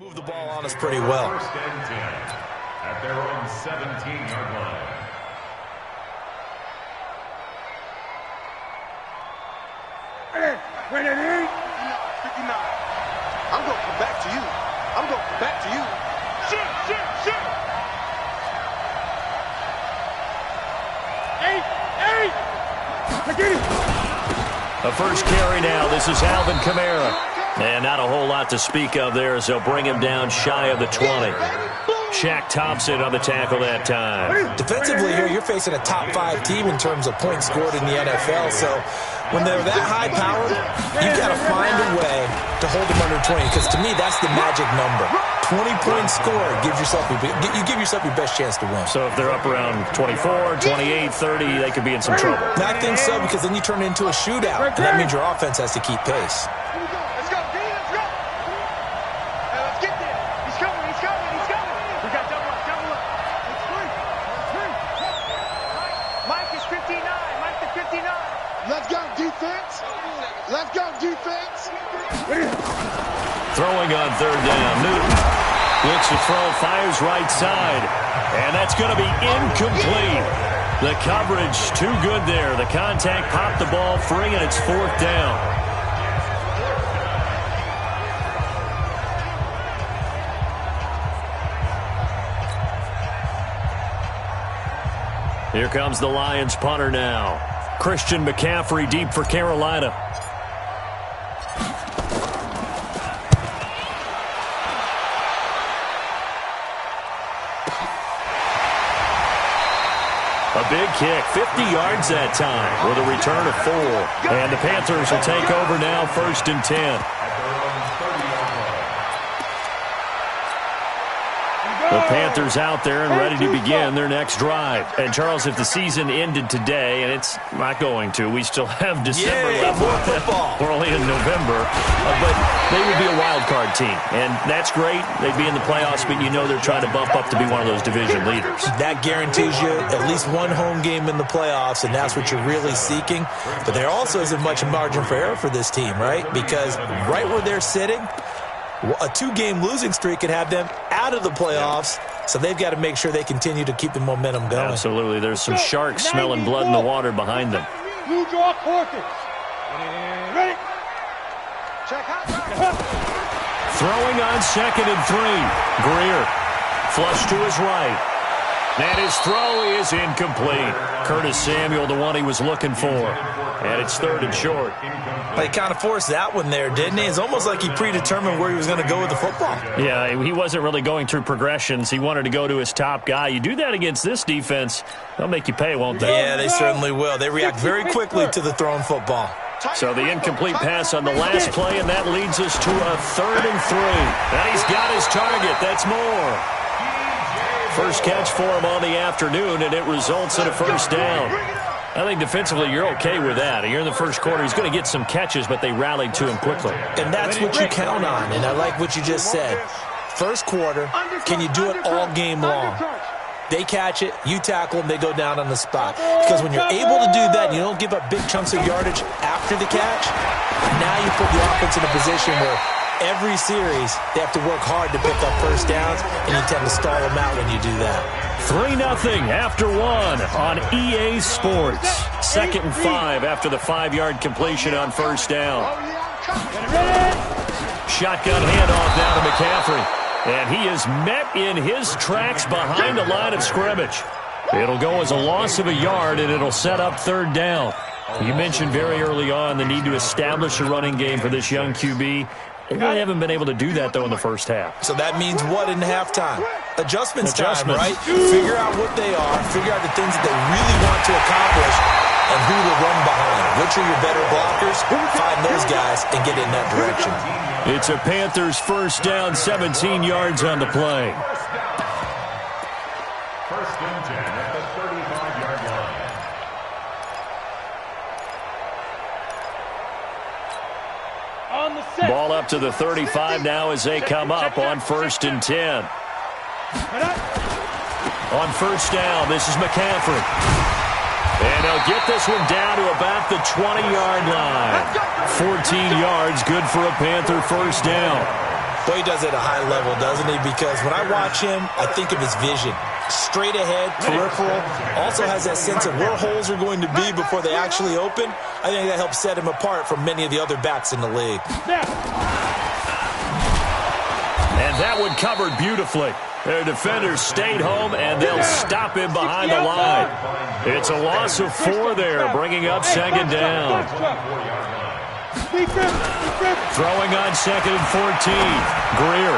Move the ball on us pretty well. First and 10 at their own 17-yard line. When it is 59. I'm going to come back to you. I'm going to come back to you. Shoot. 8. A first carry now. This is Alvin Kamara. And not a whole lot to speak of there as they'll bring him down shy of the 20. Shaq Thompson on the tackle that time. Defensively here, you're facing a top-5 team in terms of points scored in the NFL. So when they're that high-powered, you've got to find a way to hold them under 20. Because to me, that's the magic number. 20 points scored gives yourself you give yourself your best chance to win. So if they're up around 24, 28, 30, they could be in some trouble. I think so, because then you turn it into a shootout. And that means your offense has to keep pace. Let's go, defense. Throwing on third down. Newton looks to throw, fires right side. And that's going to be incomplete. The coverage too good there. The contact popped the ball free, and it's fourth down. Here comes the Lions punter now. Christian McCaffrey deep for Carolina. A big kick, 50 yards that time with a return of 4. And the Panthers will take over now, first and 10. The Panthers out there and ready to begin their next drive. And, Charles, if the season ended today, and it's not going to, we still have December left. We're only in November. But they would be a wild card team. And that's great. They'd be in the playoffs, but you know they're trying to bump up to be one of those division leaders. That guarantees you at least one home game in the playoffs, and that's what you're really seeking. But there also isn't much margin for error for this team, right? Because right where they're sitting, a 2-game losing streak could have them out of the playoffs, so they've got to make sure they continue to keep the momentum going. Absolutely. There's some sharks smelling blood in the water behind them. You draw quarters. Ready? Check out. Throwing on second and 3. Greer. Flush to his right. And his throw is incomplete. Curtis Samuel, the one he was looking for. And it's third and short. He kind of forced that one there, didn't he? It's almost like he predetermined where he was going to go with the football. Yeah, he wasn't really going through progressions. He wanted to go to his top guy. You do that against this defense, they'll make you pay, won't they? Yeah, they certainly will. They react very quickly to the thrown football. So the incomplete pass on the last play, and that leads us to a third and 3. And he's got his target. That's more. First catch for him on the afternoon, and it results in a first down. I think defensively you're okay with that. You're in the first quarter. He's going to get some catches, but they rallied to him quickly. And that's what you count on, and I like what you just said. First quarter, can you do it all game long? They catch it, you tackle them, they go down on the spot. Because when you're able to do that, and you don't give up big chunks of yardage after the catch, now you put the offense in a position where every series, they have to work hard to pick up first downs, and you tend to stall them out when you do that. 3-0 after 1 on EA Sports. 2nd and 5 after the 5-yard completion on first down. Shotgun handoff now to McCaffrey. And he is met in his tracks behind the line of scrimmage. It'll go as a loss of a yard, and it'll set up third down. You mentioned very early on the need to establish a running game for this young QB. They really haven't been able to do that, though, in the first half. So that means what in halftime? Adjustments time, right? Figure out what they are, figure out the things that they really want to accomplish, and who to run behind. Which are your better blockers? Find those guys and get in that direction. It's a Panthers first down, 17 yards on the play. First and 10 at the 35-yard line. Ball up to the 35 now as they come up on first and 10. On first down, this is McCaffrey. And they'll get this one down to about the 20-yard line. 14 yards, good for a Panther first down. Boy, he does it at a high level, doesn't he? Because when I watch him, I think of his vision. Straight ahead, peripheral. Also has that sense of where holes are going to be before they actually open. I think that helps set him apart from many of the other backs in the league. And that one covered beautifully. Their defenders stayed home, and they'll stop him behind the line. It's a loss of 4 there, bringing up second down. Throwing on 2nd and 14. Greer.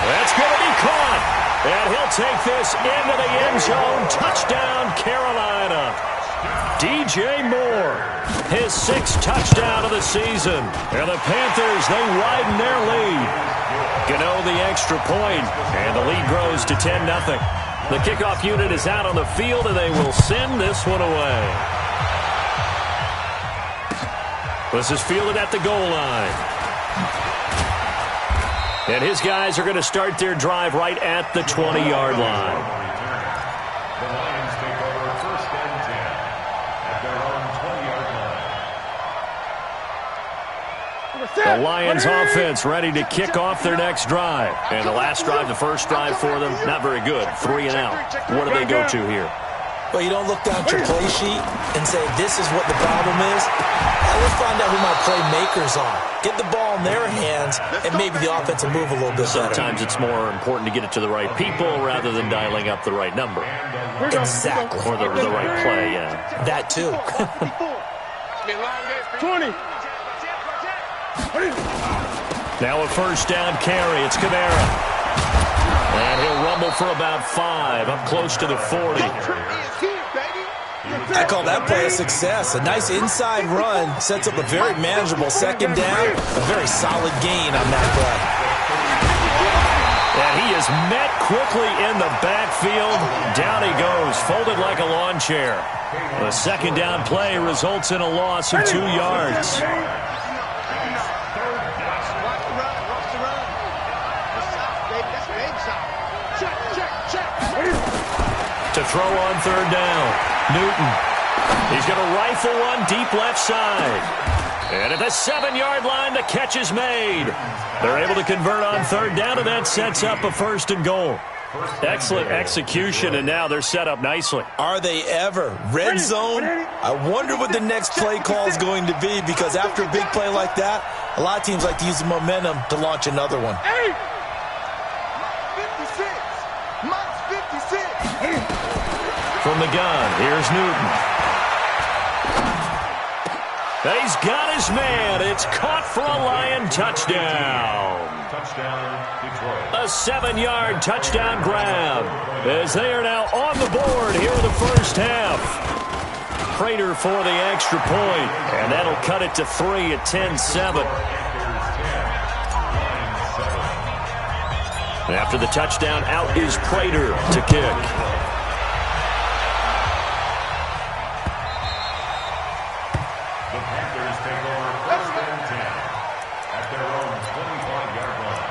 That's going to be caught. And he'll take this into the end zone. Touchdown, Carolina. DJ Moore, his 6th touchdown of the season. And the Panthers, they widen their lead. Gano the extra point, and the lead grows to 10-0. The kickoff unit is out on the field, and they will send this one away. This is fielded at the goal line. And his guys are going to start their drive right at the 20-yard line. The Lions take over 1st and 10 at their own 20-yard line. The Lions offense ready to kick off their next drive. And the last drive, the first drive for them, not very good. 3 and out. What do they go to here? Well, you don't look down at your play sheet and say, this is what the problem is. Let's find out who my playmakers are. Get the ball in their hands, and maybe the offense will move a little bit better. Sometimes it's more important to get it to the right people rather than dialing up the right number. Exactly. Or the right play, yeah. That, too. 20. Now a first down carry. It's Kamara. And he'll rumble for about 5, up close to the 40. I call that play a success. A nice inside run sets up a very manageable second down. A very solid gain on that play. And he is met quickly in the backfield. Down he goes, folded like a lawn chair. The second down play results in a loss of 2 yards. To throw on 3rd down, Newton. He's going to rifle one deep left side. And at the 7-yard line, the catch is made. They're able to convert on 3rd down, and that sets up a 1st and goal. Excellent execution, and now they're set up nicely. Are they ever? Red zone? I wonder what the next play call is going to be, because after a big play like that, a lot of teams like to use the momentum to launch another one. 56. Mike's 56. From the gun, here's Newton. He's got his man. It's caught for a Lion touchdown. Touchdown, Detroit. A 7-yard touchdown grab as they are now on the board here in the first half. Prater for the extra point, and that'll cut it to 3 at 10-7. After the touchdown, out is Prater to kick. The Panthers take over 1st and 10 at their own 25-yard line.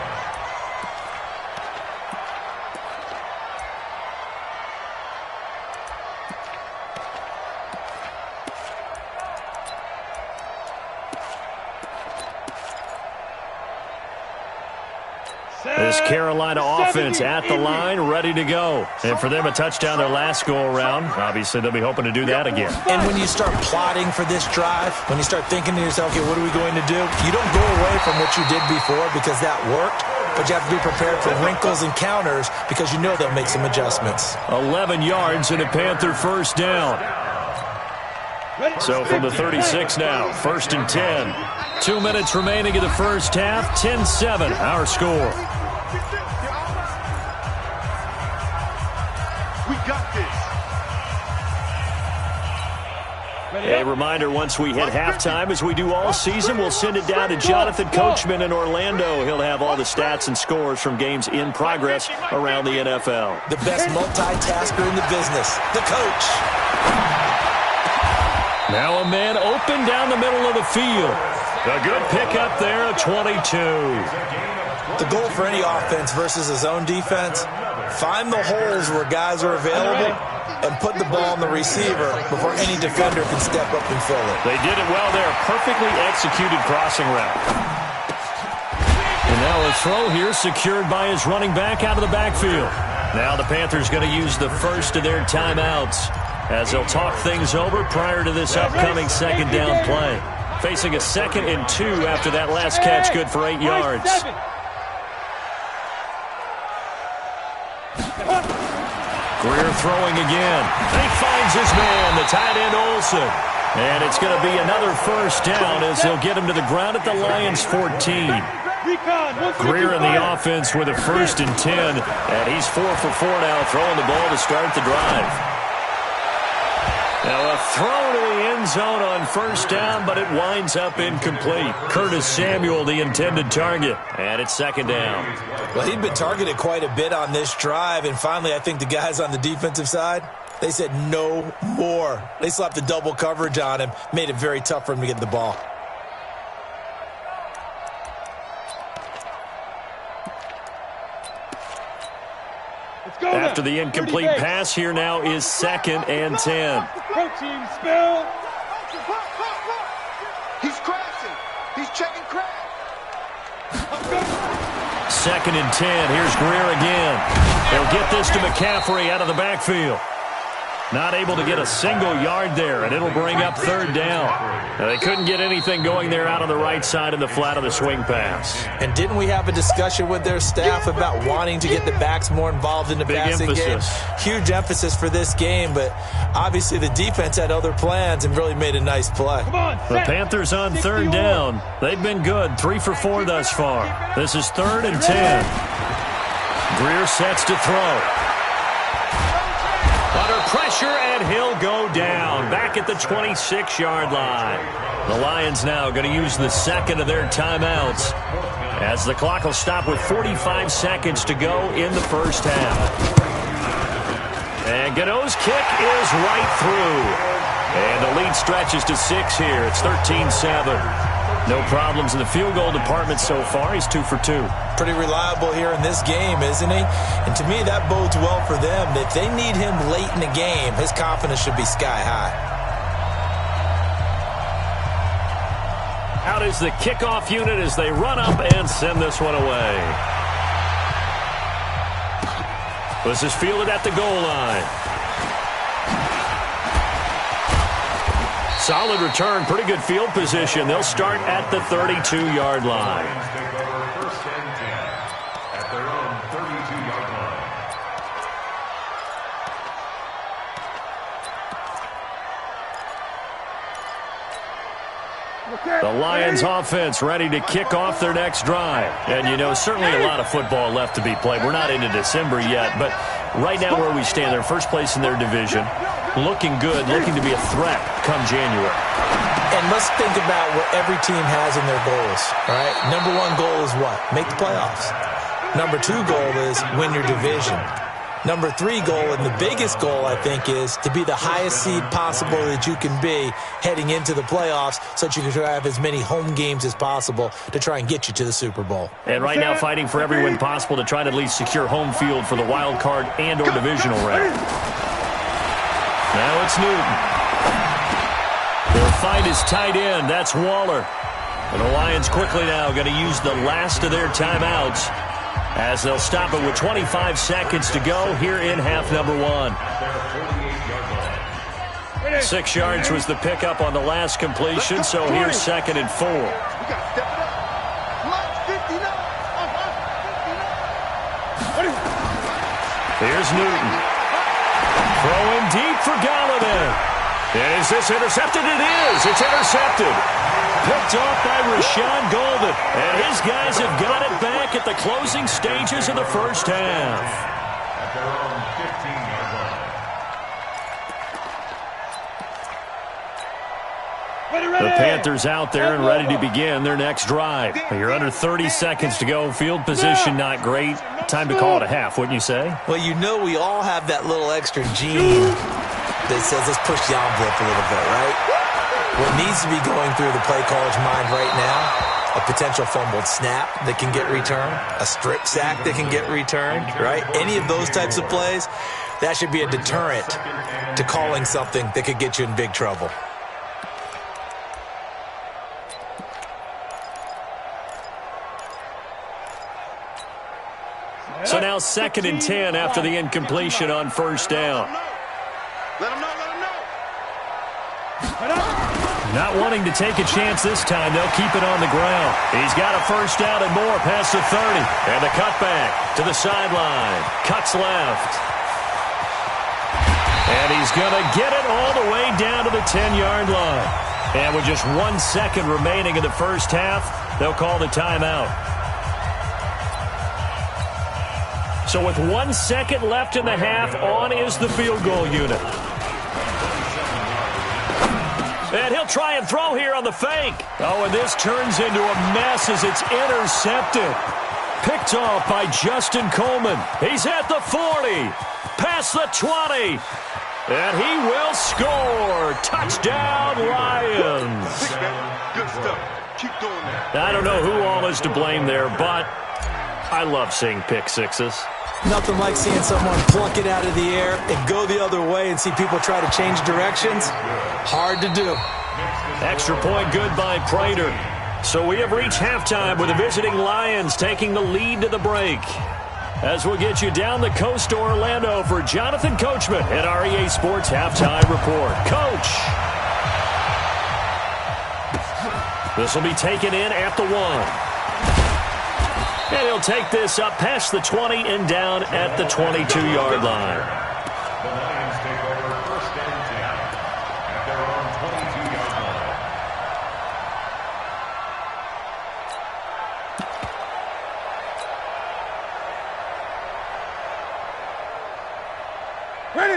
This Carolina offense at the line, ready to go. And for them, a touchdown their last go-around. Obviously, they'll be hoping to do that again. And when you start plotting for this drive, when you start thinking to yourself, okay, what are we going to do? You don't go away from what you did before because that worked, but you have to be prepared for wrinkles and counters because you know they'll make some adjustments. 11 yards and a Panther first down. So from the 36 now, 1st and 10. 2 minutes remaining in the first half, 10-7, our score. We got this. A reminder, once we hit halftime, as we do all season, we'll send it down to Jonathan Coachman in Orlando. He'll have all the stats and scores from games in progress around the NFL. The best multitasker in the business, the coach. Now a man open down the middle of the field. A good pickup there, a 22. The goal for any offense versus a zone defense, find the holes where guys are available and put the ball on the receiver before any defender can step up and fill it. They did it well there. Perfectly executed crossing route. And now a throw here secured by his running back out of the backfield. Now the Panthers going to use the first of their timeouts as they'll talk things over prior to this upcoming second down play. Facing a 2nd and 2 after that last catch, good for 8 yards. Greer throwing again. He finds his man, the tight end Olsen. And it's going to be another first down as they'll get him to the ground at the Lions' 14. Greer in the offense with a 1st and 10. And he's 4 for 4 now, throwing the ball to start the drive. Now a throw to the end zone on first down, but it winds up incomplete. Curtis Samuel, the intended target. And it's 2nd down. Well, he'd been targeted quite a bit on this drive, and finally I think the guys on the defensive side, they said no more. They slapped the double coverage on him, made it very tough for him to get the ball. After the incomplete pass, here now is 2nd and 10. Protein spill. He's crashing. He's checking crash. 2nd and 10. Here's Greer again. They'll get this to McCaffrey out of the backfield. Not able to get a single yard there, and it'll bring up 3rd down. Now, they couldn't get anything going there out on the right side in the flat of the swing pass. And didn't we have a discussion with their staff about wanting to get the backs more involved in the passing game? Huge emphasis for this game, but obviously the defense had other plans and really made a nice play. The Panthers on 3rd down. They've been good, 3 for 4 thus far. This is 3rd and 10. Greer sets to throw. Under pressure, and he'll go down. Back at the 26-yard line. The Lions now going to use the 2nd of their timeouts as the clock will stop with 45 seconds to go in the first half. And Gano's kick is right through. And the lead stretches to 6 here. It's 13-7. No problems in the field goal department so far. He's 2 for 2. Pretty reliable here in this game, isn't he? And to me, that bodes well for them. If they need him late in the game, his confidence should be sky high. Out is the kickoff unit as they run up and send this one away. This is fielded at the goal line. Solid return, pretty good field position. They'll start at the 32-yard line. Take over 1st and 10 at their own 32-yard line. The Lions offense ready to kick off their next drive. And, you know, certainly a lot of football left to be played. We're not into December yet, but right now where we stand, they're first place in their division. Looking good, looking to be a threat come January. And let's think about what every team has in their goals, right? Number 1 goal is what? Make the playoffs. Number 2 goal is win your division. Number 3 goal, and the biggest goal, I think, is to be the highest seed possible that you can be heading into the playoffs so that you can have as many home games as possible to try and get you to the Super Bowl. And right now fighting for every win possible to try to at least secure home field for the wild card and or divisional round. Now it's Newton. They'll find his tight end. That's Waller. And the Lions quickly now going to use the last of their timeouts as they'll stop it with 25 seconds to go here in half number 1. 6 yards was the pickup on the last completion, so here's 2nd and 4. Here's Newton. Throwing deep for Galladay. And is this intercepted? It is. It's intercepted. Picked off by Rashawn Golden. And his guys have got it back at the closing stages of the first half. At their own 15-yard line. The Panthers out there and ready to begin their next drive. You're under 30 seconds to go. Field position not great. Time to call it a half, wouldn't you say? Well, you know we all have that little extra gene that says let's push the envelope a little bit, right? What needs to be going through the play caller's mind right now, a potential fumbled snap that can get returned, a strip sack that can get returned, right? Any of those types of plays, that should be a deterrent to calling something that could get you in big trouble. So now 2nd and 10 after the incompletion on first down. Let him know, let him know. Not wanting to take a chance this time. They'll keep it on the ground. He's got a first down and more past the 30. And the cutback to the sideline. Cuts left. And he's going to get it all the way down to the 10-yard line. And with just 1 second remaining in the first half, they'll call the timeout. So with 1 second left in the half, on is the field goal unit. And he'll try and throw here on the fake. Oh, and this turns into a mess as it's intercepted. Picked off by Justin Coleman. He's at the 40. Past the 20. And he will score. Touchdown, Lions. Good stuff. Keep doing that. I don't know who all is to blame there, but I love seeing pick sixes. Nothing like seeing someone pluck it out of the air and go the other way and see people try to change directions. Hard to do. Extra point good by Prater. So we have reached halftime with the visiting Lions taking the lead to the break. As we'll get you down the coast to Orlando for Jonathan Coachman at our EA Sports Halftime Report. Coach! This will be taken in at the 1. And he'll take this up past the 20 and down at the 22-yard line. The Lions take over 1st and 10 at their own 22-yard line.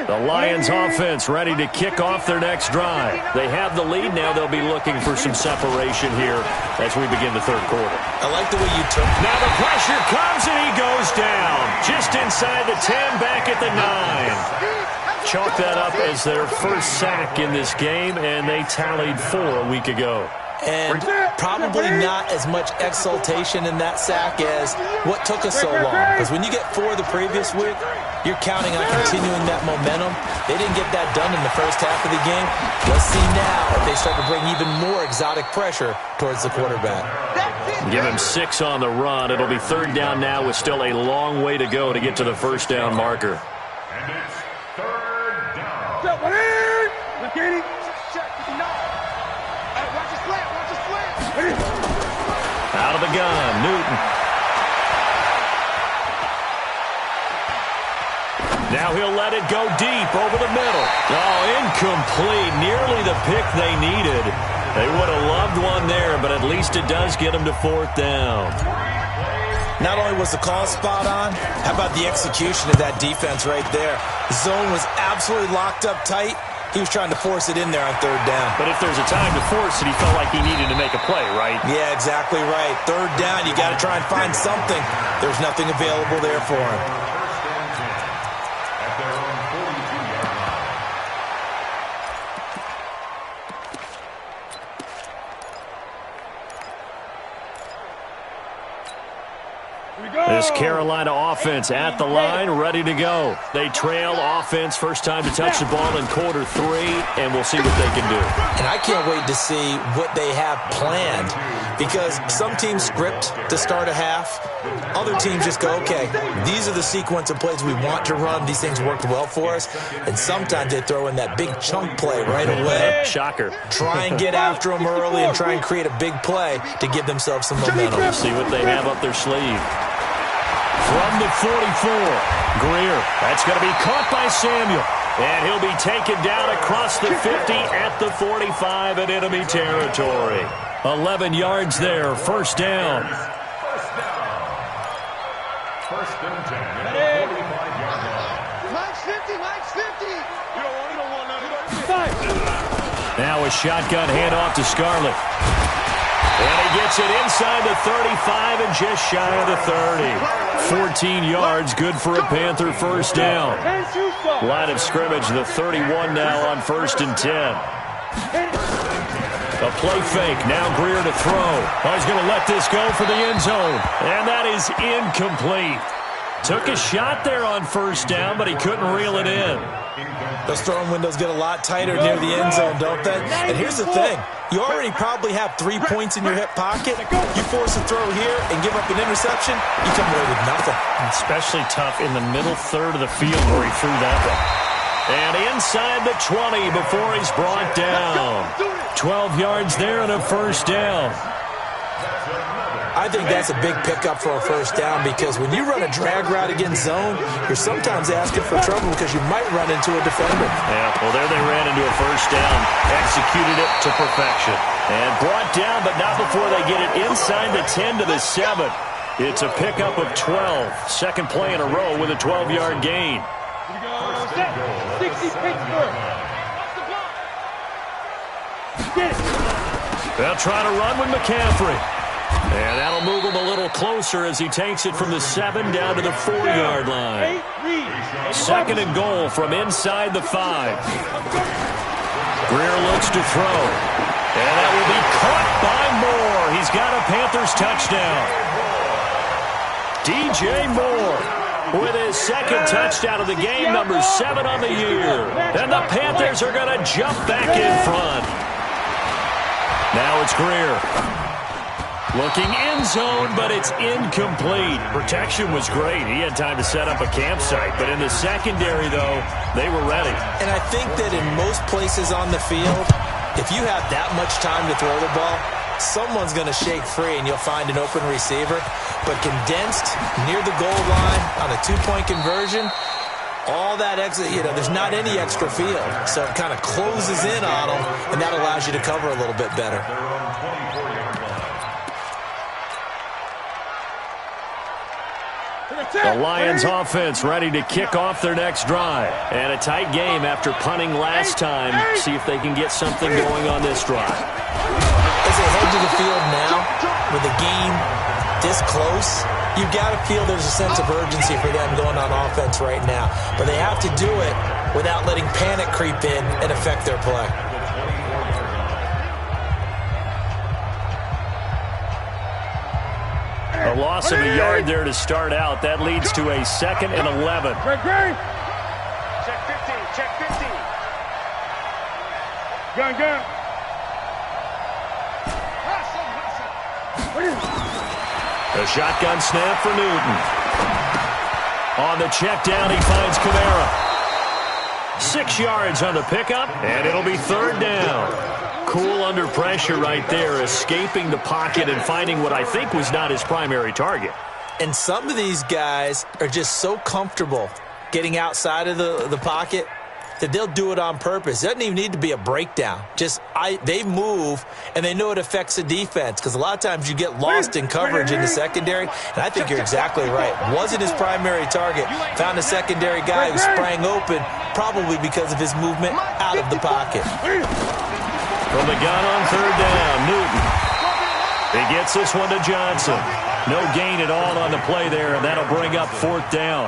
The Lions offense ready to kick off their next drive. They have the lead. Now they'll be looking for some separation here as we begin the third quarter. I like the way you took. Now the pressure comes and he goes down. Just inside the 10, back at the 9. Chalk that up as their first sack in this game, and they tallied 4 a week ago. And probably not as much exultation in that sack as what took us so long. Because when you get 4 the previous week, you're counting on continuing that momentum. They didn't get that done in the first half of the game. Let's see now if they start to bring even more exotic pressure towards the quarterback. Give him 6 on the run. It'll be 3rd down now with still a long way to go to get to the first down marker. And it's 3rd down. Out of the gun, Newton. Now he'll let it go deep over the middle. Oh, incomplete. Nearly the pick they needed. They would have loved one there, but at least it does get them to 4th down. Not only was the call spot on, how about the execution of that defense right there? The zone was absolutely locked up tight. He was trying to force it in there on 3rd down. But if there's a time to force it, he felt like he needed to make a play, right? Yeah, exactly right. 3rd down, you got to try and find something. There's nothing available there for him. 1st and 10 at their own 42-yard line. This Carolina offense at the line, ready to go. They trail offense, first time to touch the ball in quarter 3, and we'll see what they can do. And I can't wait to see what they have planned, because some teams script to start a half. Other teams just go, okay, these are the sequence of plays we want to run. These things worked well for us. And sometimes they throw in that big chunk play right away. Shocker. Try and get after them early and try and create a big play to give themselves some momentum. We'll see what they have up their sleeve. From the 44, Greer. That's going to be caught by Samuel. And he'll be taken down across the 50 at the 45 in enemy territory. 11 yards there, first down. First and 10 at the 45-yard line. Mike's 50, Mike's 50. You don't want none. Now a shotgun handoff to Scarlett. And he gets it inside the 35 and just shy of the 30. 14 yards, good for a Panther first down. Line of scrimmage, the 31 now on 1st and 10. A play fake, now Greer to throw. Oh, he's going to let this go for the end zone. And that is incomplete. Took a shot there on first down, but he couldn't reel it in. Those throwing windows get a lot tighter near the end zone, don't they? And here's the thing. You already probably have 3 points in your hip pocket. You force a throw here and give up an interception, you come away with nothing. Especially tough in the middle third of the field where he threw that one. And inside the 20 before he's brought down. 12 yards there and a first down. I think that's a big pickup for a first down because when you run a drag route against zone, you're sometimes asking for trouble because you might run into a defender. Yeah, well, there they ran into a first down. Executed it to perfection. And brought down, but not before they get it inside the 10 to the 7. It's a pickup of 12. Second play in a row with a 12-yard gain. 60 Pittsburgh. They'll try to run with McCaffrey. And that'll move him a little closer as he takes it from the 7 down to the 4-yard line. Second and goal from inside the 5. Greer looks to throw. And that will be caught by Moore. He's got a Panthers touchdown. DJ Moore with his second touchdown of the game, number 7 on the year. And the Panthers are going to jump back in front. Now it's Greer. Looking in zone, but it's incomplete. Protection was great. He had time to set up a campsite. But in the secondary, though, they were ready. And I think that in most places on the field, if you have that much time to throw the ball, someone's going to shake free and you'll find an open receiver. But condensed near the goal line on a 2-point conversion, all that extra, there's not any extra field. So it kind of closes in on them, and that allows you to cover a little bit better. The Lions offense ready to kick off their next drive. And a tight game after punting last time. See if they can get something going on this drive. As they head to the field now, with the game this close, you've got to feel there's a sense of urgency for them going on offense right now. But they have to do it without letting panic creep in and affect their play. A loss of a yard there to start out. That leads to a 2nd and 11. Check 15, check 15. Gun. A shotgun snap for Newton. On the check down, he finds Kamara. 6 yards on the pickup, and it'll be 3rd down. Cool under pressure right there, escaping the pocket and finding what I think was not his primary target. And some of these guys are just so comfortable getting outside of the pocket that they'll do it on purpose. It doesn't even need to be a breakdown. They move, and they know it affects the defense because a lot of times you get lost in coverage in the secondary, and I think you're exactly right. Wasn't his primary target. Found a secondary guy who sprang open, probably because of his movement out of the pocket. From the gun on 3rd down, Newton. He gets this one to Johnson. No gain at all on the play there, and that'll bring up 4th down.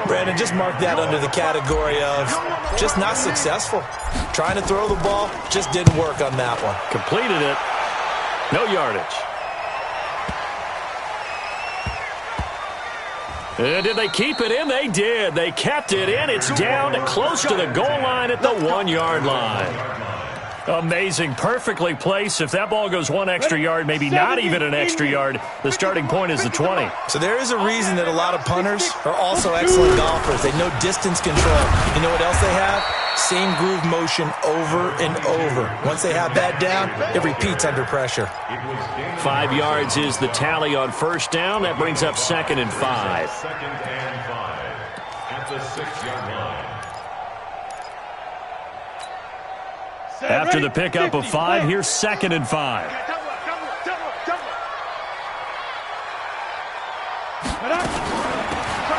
Brandon, just mark that under the category of just not successful. Trying to throw the ball, just didn't work on that one. Completed it. No yardage. And did they keep it in? They did. They kept it in. It's down close to the goal line at the 1-yard line. Amazing. Perfectly placed. If that ball goes 1 extra yard, maybe not even an extra yard, the starting point is the 20. So there is a reason that a lot of punters are also excellent golfers. They know distance control. You know what else they have? Same groove motion over and over. Once they have that down, it repeats under pressure. 5 yards is the tally on 1st down. That brings up 2nd and 5. 2nd and 5 at the 6-yard line. After the pickup of 5, here's 2nd and 5.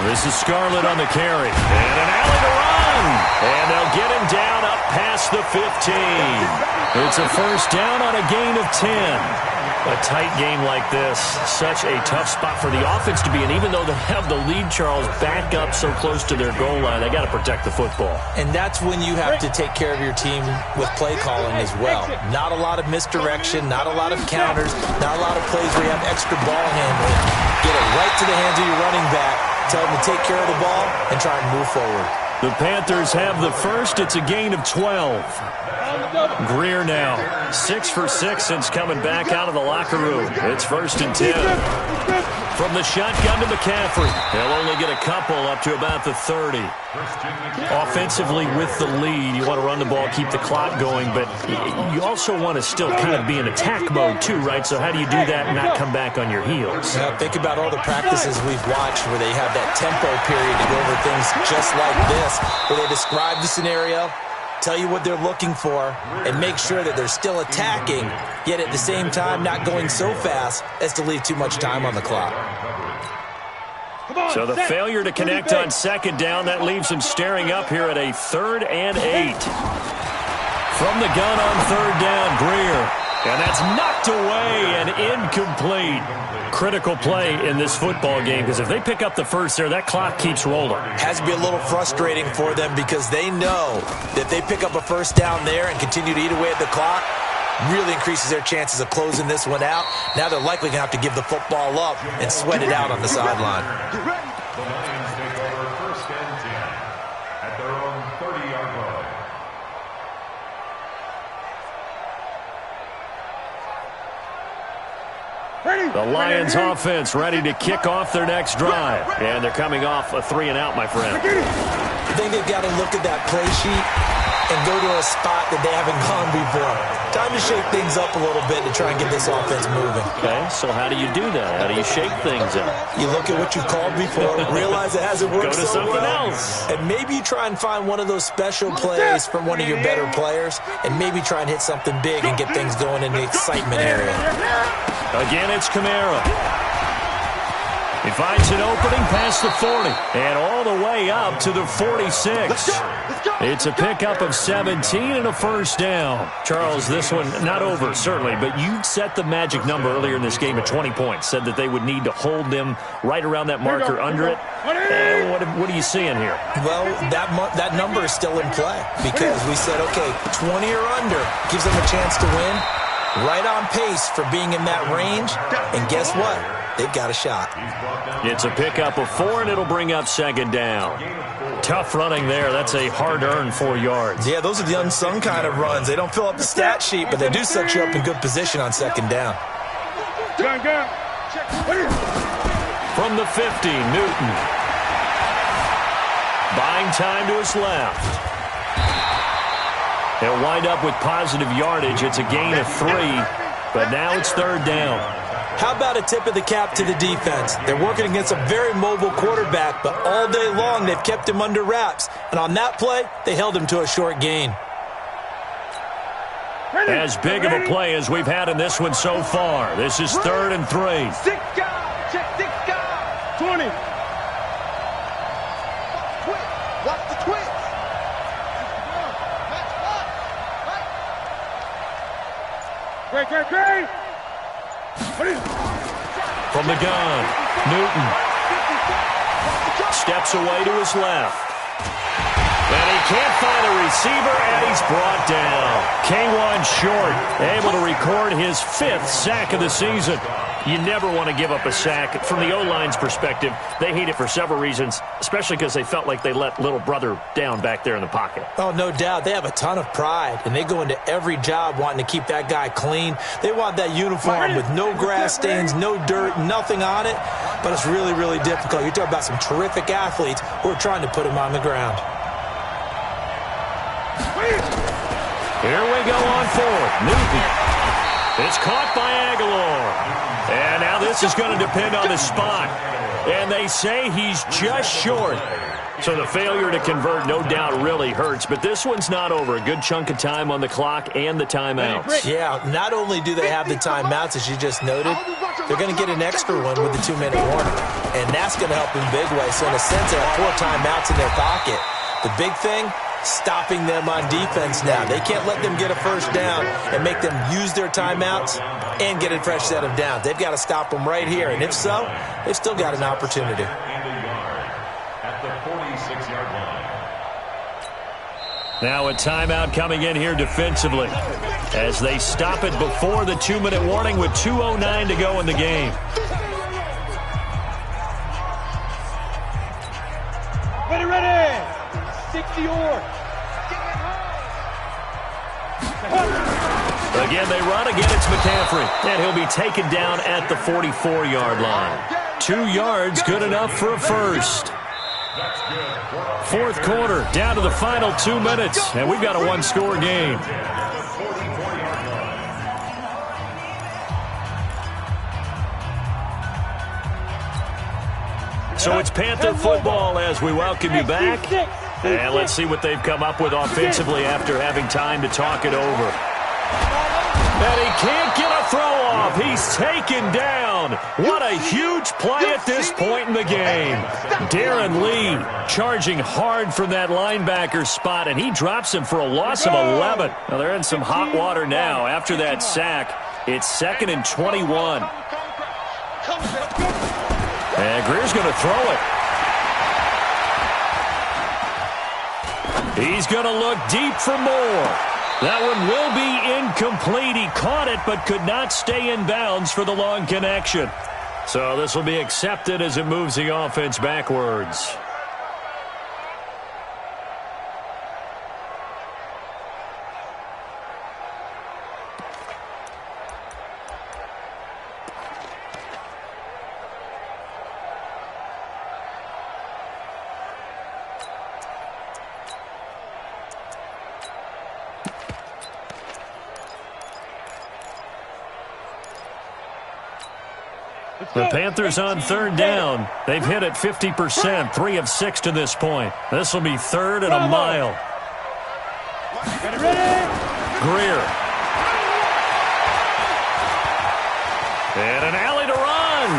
This is Scarlett on the carry. And an alley to run. And they'll get him down up past the 15. It's a 1st down on a gain of 10. A tight game like this, such a tough spot for the offense to be in. Even though they have the lead, Charles, back up so close to their goal line, they got to protect the football. And that's when you have to take care of your team with play calling as well. Not a lot of misdirection, not a lot of counters, not a lot of plays where you have extra ball handling. Get it right to the hands of your running back, tell them to take care of the ball, and try and move forward. The Panthers have the first. It's a gain of 12. Greer now, 6 for 6 since coming back out of the locker room. It's 1st and 10. From the shotgun to McCaffrey. He'll only get a couple up to about the 30. Offensively with the lead, you want to run the ball, keep the clock going, but you also want to still kind of be in attack mode too, right? So how do you do that and not come back on your heels? Yeah, think about all the practices we've watched where they have that tempo period to go over things just like this, where they describe the scenario, tell you what they're looking for, and make sure that they're still attacking, yet at the same time not going so fast as to leave too much time on the clock. So the failure to connect on 2nd down, that leaves him staring up here at a 3rd and 8. From the gun on 3rd down, Greer. And that's knocked away and incomplete. Critical play in this football game, because if they pick up the first there, that clock keeps rolling. Has to be a little frustrating for them because they know that they pick up a 1st down there and continue to eat away at the clock, really increases their chances of closing this one out. Now they're likely going to have to give the football up and sweat it out on the sideline. The Lions take over 1st and 10 at their own 30-yard line. The Lions offense ready to kick off their next drive. And they're coming off a 3-and-out, my friend. I think they've got to look at that play sheet and go to a spot that they haven't gone before. Time to shake things up a little bit to try and get this offense moving. Okay, so how do you do that? How do you shake things up? You look at what you've called before, realize it hasn't worked Go to so something well, else. and maybe you try and find one of those special plays from one of your better players, and maybe try and hit something big and get things going in the excitement area. Again, it's Kamara. He finds an opening past the 40 and all the way up to the 46. It's a pickup of 17 and a 1st down. Charles, this one not over, certainly, but you set the magic number earlier in this game at 20 points, said that they would need to hold them right around that marker under it. What are you seeing here? Well, that number is still in play because we said, okay, 20 or under gives them a chance to win. Right on pace for being in that range, and guess what? They've got a shot. It's a pickup of 4, and it'll bring up 2nd down. Tough running there. That's a hard-earned 4 yards. Yeah, those are the unsung kind of runs. They don't fill up the stat sheet, but they do set you up in good position on 2nd down. From the 50, Newton. Buying time to his left. They'll wind up with positive yardage. It's a gain of 3, but now it's 3rd down. How about a tip of the cap to the defense? They're working against a very mobile quarterback, but all day long they've kept him under wraps. And on that play, they held him to a short gain. As big of a play as we've had in this one so far. This is 3rd and 3. 6 guys. Check 6 guys. 20. Watch the twist. Great. From the gun, Newton steps away to his left. And he can't find a receiver, and he's brought down. K1 short, able to record his 5th sack of the season. You never want to give up a sack. From the O-line's perspective, they hate it for several reasons, especially because they felt like they let little brother down back there in the pocket. Oh, no doubt. They have a ton of pride, and they go into every job wanting to keep that guy clean. They want that uniform with no grass stains, no dirt, nothing on it, but it's really, really difficult. You're talking about some terrific athletes who are trying to put him on the ground. Here we go on 4th. Newton. It's caught by Aguilar. And now this is going to depend on the spot. And they say he's just short. So the failure to convert, no doubt, really hurts. But this one's not over. A good chunk of time on the clock and the timeouts. Yeah, not only do they have the timeouts, as you just noted, they're going to get an extra one with the 2-minute warning. And that's going to help in a big way. So in a sense, they have 4 timeouts in their pocket. The big thing, stopping them on defense now. They can't let them get a 1st down and make them use their timeouts and get a fresh set of downs. They've got to stop them right here. And if so, they've still got an opportunity. At the 46-yard line. Now a timeout coming in here defensively as they stop it before the 2-minute warning with 2:09 to go in the game. Ready. 6 Again, they run. Again, it's McCaffrey. And he'll be taken down at the 44-yard line. 2 yards, good enough for a first. Fourth quarter, down to the final 2 minutes. And we've got a one-score game. So it's Panther football as we welcome you back. And let's see what they've come up with offensively after having time to talk it over. And he can't get a throw off. He's taken down. What a huge play at this point in the game. Darren Lee charging hard from that linebacker spot, and he drops him for a loss of 11. Now they're in some hot water now after that sack. It's 2nd and 21. And Greer's going to throw it. He's going to look deep for more. That one will be incomplete. He caught it but could not stay in bounds for the long connection. So this will be accepted as it moves the offense backwards. The Panthers on 3rd down. They've hit it 50%, 3 of 6 to this point. This will be 3rd and a mile. Greer. And an alley to run.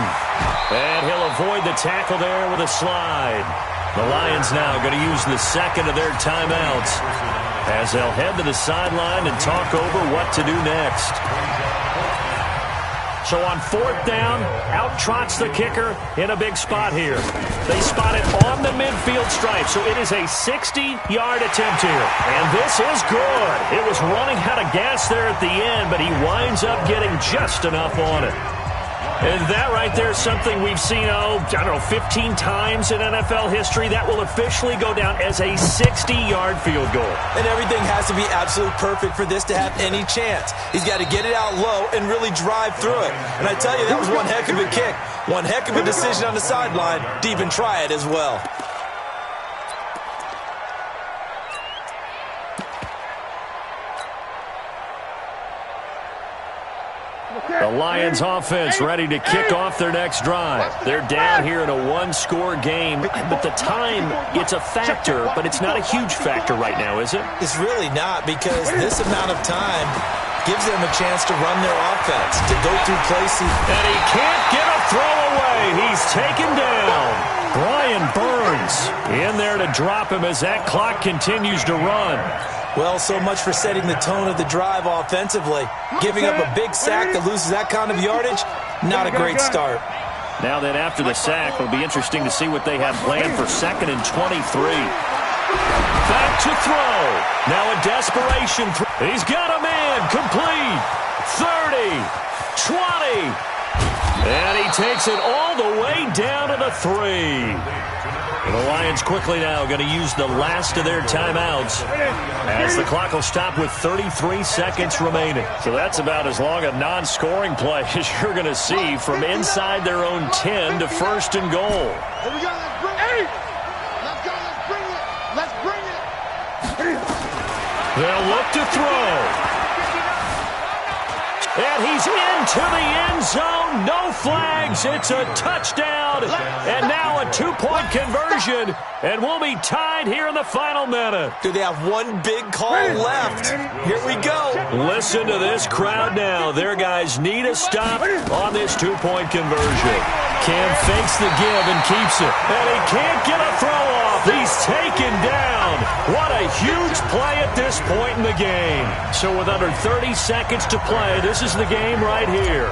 And he'll avoid the tackle there with a slide. The Lions now going to use the second of their timeouts as they'll head to the sideline and talk over what to do next. So on 4th down, out trots the kicker in a big spot here. They spot it on the midfield stripe, so it is a 60-yard attempt here. And this is good. It was running out of gas there at the end, but he winds up getting just enough on it. And that right there is something we've seen, I don't know, 15 times in NFL history. That will officially go down as a 60-yard field goal. And everything has to be absolute perfect for this to have any chance. He's got to get it out low and really drive through it. And I tell you, that was one heck of a kick. One heck of a decision on the sideline to even try it as well. The Lions offense ready to kick off their next drive. They're down here in a one-score game, but the time, it's a factor, but it's not a huge factor right now, is it? It's really not, because this amount of time gives them a chance to run their offense, to go through places. And he can't get a throw away. He's taken down. Brian Burns in there to drop him as that clock continues to run. Well, so much for setting the tone of the drive offensively. Giving up a big sack that loses that kind of yardage, not a great start. Now then, after the sack, it'll be interesting to see what they have planned for 2nd and 23. Back to throw. Now a desperation throw. He's got a man. Complete. 30. 20. And he takes it all the way down to the 3. The Lions quickly now going to use the last of their timeouts as the clock will stop with 33 seconds remaining. So that's about as long a non-scoring play as you're going to see from inside their own 10 to 1st and goal. Here we go. Let's bring it. Let's go. Let's bring it. Let's bring it. They'll look to throw. And he's into the end zone. No flags. It's a touchdown. And now a 2-point conversion. And we'll be tied here in the final minute. Do they have one big call left? Here we go. Listen to this crowd now. Their guys need a stop on this 2-point conversion. Cam fakes the give and keeps it. And he can't get a throw off. He's taken down. What a huge play at this point in the game. So with under 30 seconds to play, this is the game right here.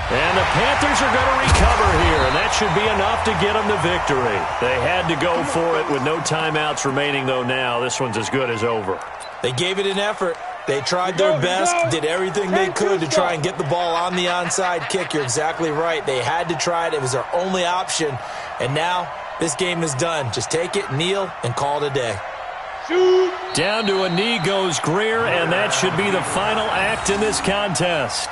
And the Panthers are going to recover here, and that should be enough to get them the victory. They had to go for it with no timeouts remaining, though now. This one's as good as over. They gave it an effort. They tried their best, did everything they could to try and get the ball on the onside kick. You're exactly right. They had to try it. It was their only option. And now this game is done. Just take it, kneel, and call it a day. Down to a knee goes Greer, and that should be the final act in this contest.